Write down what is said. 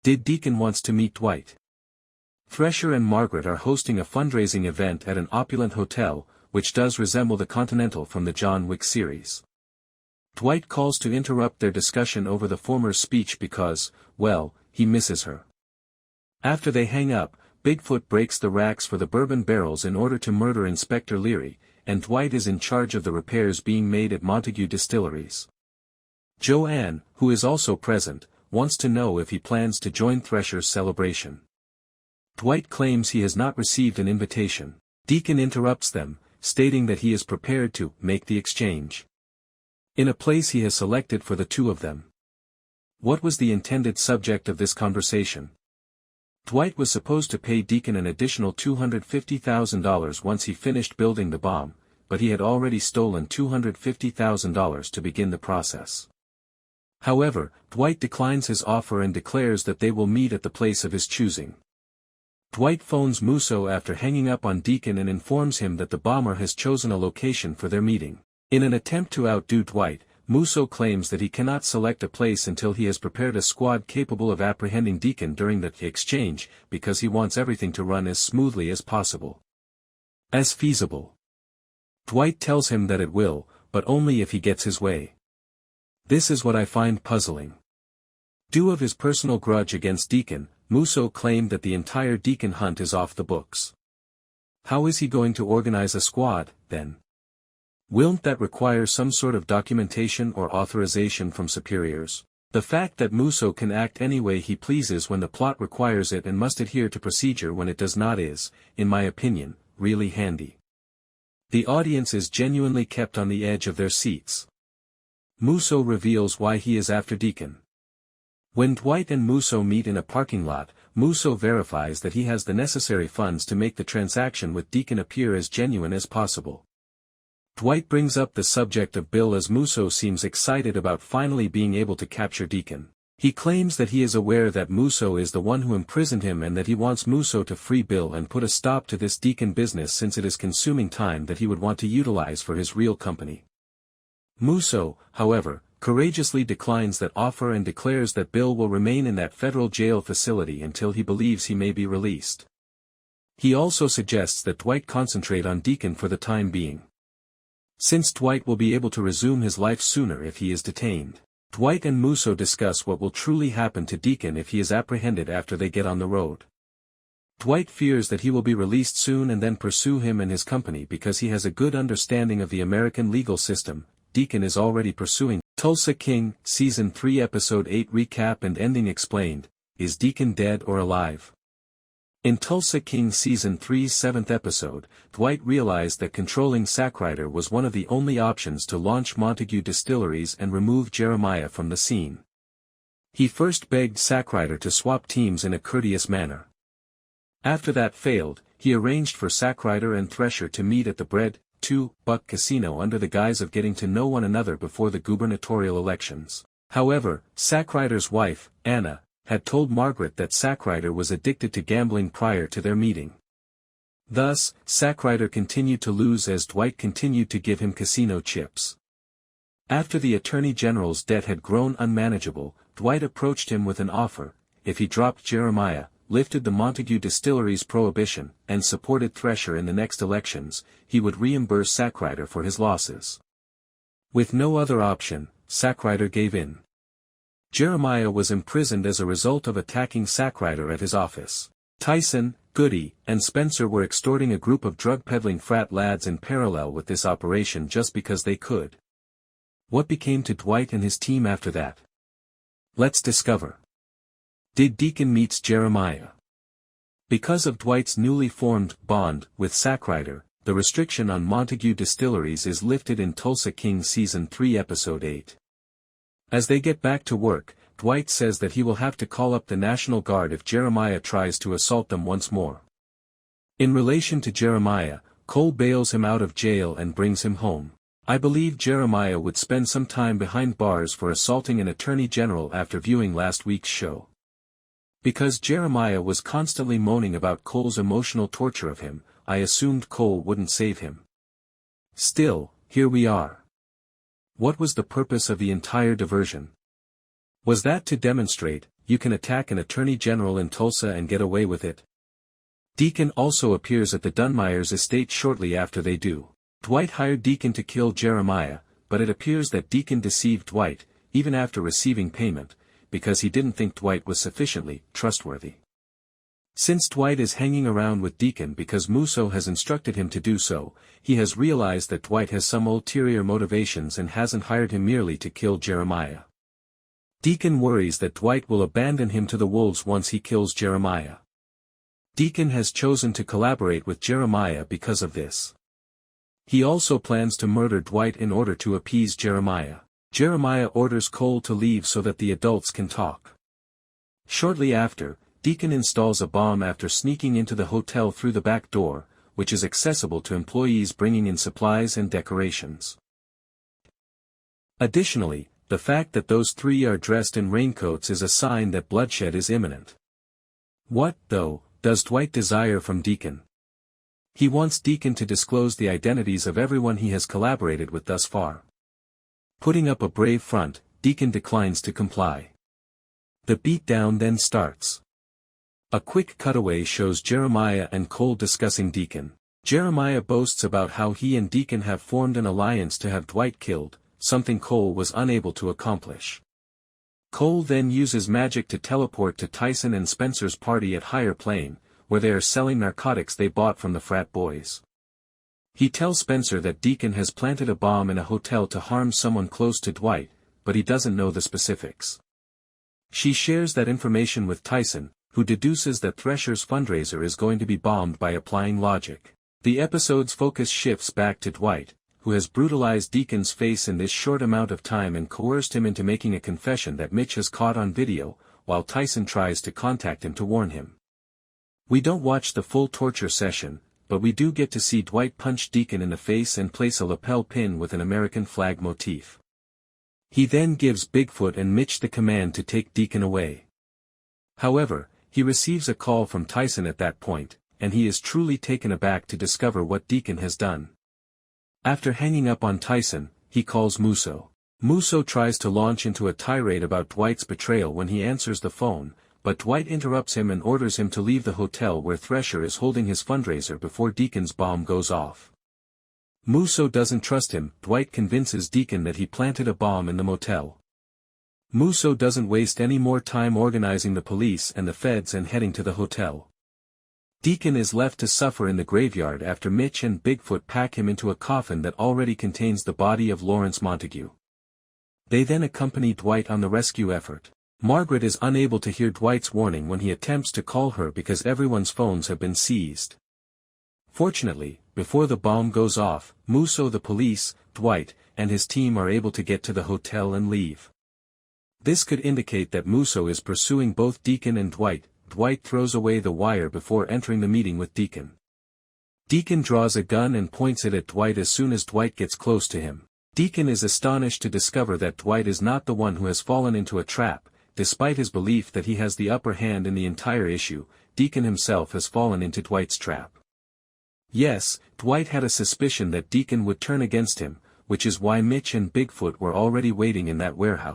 Deacon wants to meet Dwight. Thresher and Margaret are hosting a fundraising event at an opulent hotel, which does resemble the Continental from the John Wick series. Dwight calls to interrupt their discussion over the former's speech because, well, he misses her. After they hang up, Bigfoot breaks the racks for the bourbon barrels in order to murder Inspector Leery, and Dwight is in charge of the repairs being made at Montague Distilleries. Joanne, who is also present, wants to know if he plans to join Thresher's celebration. Dwight claims he has not received an invitation. Deacon interrupts them, stating that he is prepared to make the exchange in a place he has selected for the two of them. What was the intended subject of this conversation? Dwight was supposed to pay Deacon an additional $250,000 once he finished building the bomb, but he had already stolen $250,000 to begin the process. However, Dwight declines his offer and declares that they will meet at the place of his choosing. Dwight phones Musso after hanging up on Deacon and informs him that the bomber has chosen a location for their meeting. In an attempt to outdo Dwight, Musso claims that he cannot select a place until he has prepared a squad capable of apprehending Deacon during the exchange, because he wants everything to run as smoothly as possible. As feasible. Dwight tells him that it will, but only if he gets his way. This is what I find puzzling. Due of his personal grudge against Deacon, Musso claimed that the entire Deacon hunt is off the books. How is he going to organize a squad, then? Willn't that require some sort of documentation or authorization from superiors? The fact that Musso can act any way he pleases when the plot requires it and must adhere to procedure when it does not is, in my opinion, really handy. The audience is genuinely kept on the edge of their seats. Musso reveals why he is after Deacon. When Dwight and Musso meet in a parking lot, Musso verifies that he has the necessary funds to make the transaction with Deacon appear as genuine as possible. Dwight brings up the subject of Bill as Musso seems excited about finally being able to capture Deacon. He claims that he is aware that Musso is the one who imprisoned him and that he wants Musso to free Bill and put a stop to this Deacon business since it is consuming time that he would want to utilize for his real company. Musso, however, courageously declines that offer and declares that Bill will remain in that federal jail facility until he believes he may be released. He also suggests that Dwight concentrate on Deacon for the time being, since Dwight will be able to resume his life sooner if he is detained. Dwight and Musso discuss what will truly happen to Deacon if he is apprehended after they get on the road. Dwight fears that he will be released soon and then pursue him and his company because he has a good understanding of the American legal system. Deacon is already pursuing. Tulsa King, Season 3 Episode 8 Recap and Ending Explained. Is Deacon dead or alive? In Tulsa King Season 3's 7th episode, Dwight realized that controlling Sackrider was one of the only options to launch Montague Distilleries and remove Jeremiah from the scene. He first begged Sackrider to swap teams in a courteous manner. After that failed, he arranged for Sackrider and Thresher to meet at the Bread, $2 casino under the guise of getting to know one another before the gubernatorial elections. However, Sackrider's wife, Anna, had told Margaret that Sackrider was addicted to gambling prior to their meeting. Thus, Sackrider continued to lose as Dwight continued to give him casino chips. After the Attorney General's debt had grown unmanageable, Dwight approached him with an offer: if he dropped Jeremiah, lifted the Montague Distilleries prohibition, and supported Thresher in the next elections, he would reimburse Sackrider for his losses. With no other option, Sackrider gave in. Jeremiah was imprisoned as a result of attacking Sackrider at his office. Tyson, Goody, and Spencer were extorting a group of drug-peddling frat lads in parallel with this operation just because they could. What became to Dwight and his team after that? Let's discover. Deacon meets Jeremiah. Because of Dwight's newly formed bond with Sackrider, the restriction on Montague Distilleries is lifted in Tulsa King Season 3 Episode 8. As they get back to work, Dwight says that he will have to call up the National Guard if Jeremiah tries to assault them once more. In relation to Jeremiah, Cole bails him out of jail and brings him home. I believe Jeremiah would spend some time behind bars for assaulting an attorney general after viewing last week's show. Because Jeremiah was constantly moaning about Cole's emotional torture of him, I assumed Cole wouldn't save him. Still, here we are. What was the purpose of the entire diversion? Was that to demonstrate, you can attack an attorney general in Tulsa and get away with it? Deacon also appears at the Dunmeyers' estate shortly after they do. Dwight hired Deacon to kill Jeremiah, but it appears that Deacon deceived Dwight, even after receiving payment, because he didn't think Dwight was sufficiently trustworthy. Since Dwight is hanging around with Deacon because Musso has instructed him to do so, he has realized that Dwight has some ulterior motivations and hasn't hired him merely to kill Jeremiah. Deacon worries that Dwight will abandon him to the wolves once he kills Jeremiah. Deacon has chosen to collaborate with Jeremiah because of this. He also plans to murder Dwight in order to appease Jeremiah. Jeremiah orders Cole to leave so that the adults can talk. Shortly after, Deacon installs a bomb after sneaking into the hotel through the back door, which is accessible to employees bringing in supplies and decorations. Additionally, the fact that those three are dressed in raincoats is a sign that bloodshed is imminent. What, though, does Dwight desire from Deacon? He wants Deacon to disclose the identities of everyone he has collaborated with thus far. Putting up a brave front, Deacon declines to comply. The beatdown then starts. A quick cutaway shows Jeremiah and Cole discussing Deacon. Jeremiah boasts about how he and Deacon have formed an alliance to have Dwight killed, something Cole was unable to accomplish. Cole then uses magic to teleport to Tyson and Spencer's party at Higher Plane, where they are selling narcotics they bought from the frat boys. He tells Spencer that Deacon has planted a bomb in a hotel to harm someone close to Dwight, but he doesn't know the specifics. She shares that information with Tyson, who deduces that Thresher's fundraiser is going to be bombed by applying logic. The episode's focus shifts back to Dwight, who has brutalized Deacon's face in this short amount of time and coerced him into making a confession that Mitch has caught on video, while Tyson tries to contact him to warn him. We don't watch the full torture session, but we do get to see Dwight punch Deacon in the face and place a lapel pin with an American flag motif. He then gives Bigfoot and Mitch the command to take Deacon away. However, he receives a call from Tyson at that point, and he is truly taken aback to discover what Deacon has done. After hanging up on Tyson, he calls Musso. Musso tries to launch into a tirade about Dwight's betrayal when he answers the phone, but Dwight interrupts him and orders him to leave the hotel where Thresher is holding his fundraiser before Deacon's bomb goes off. Musso doesn't trust him. Dwight convinces Deacon that he planted a bomb in the motel. Musso doesn't waste any more time organizing the police and the feds and heading to the hotel. Deacon is left to suffer in the graveyard after Mitch and Bigfoot pack him into a coffin that already contains the body of Lawrence Montague. They then accompany Dwight on the rescue effort. Margaret is unable to hear Dwight's warning when he attempts to call her because everyone's phones have been seized. Fortunately, before the bomb goes off, Musso, the police, Dwight, and his team are able to get to the hotel and leave. This could indicate that Musso is pursuing both Deacon and Dwight. Dwight throws away the wire before entering the meeting with Deacon. Deacon draws a gun and points it at Dwight as soon as Dwight gets close to him. Deacon is astonished to discover that Dwight is not the one who has fallen into a trap. Despite his belief that he has the upper hand in the entire issue, Deacon himself has fallen into Dwight's trap. Yes, Dwight had a suspicion that Deacon would turn against him, which is why Mitch and Bigfoot were already waiting in that warehouse.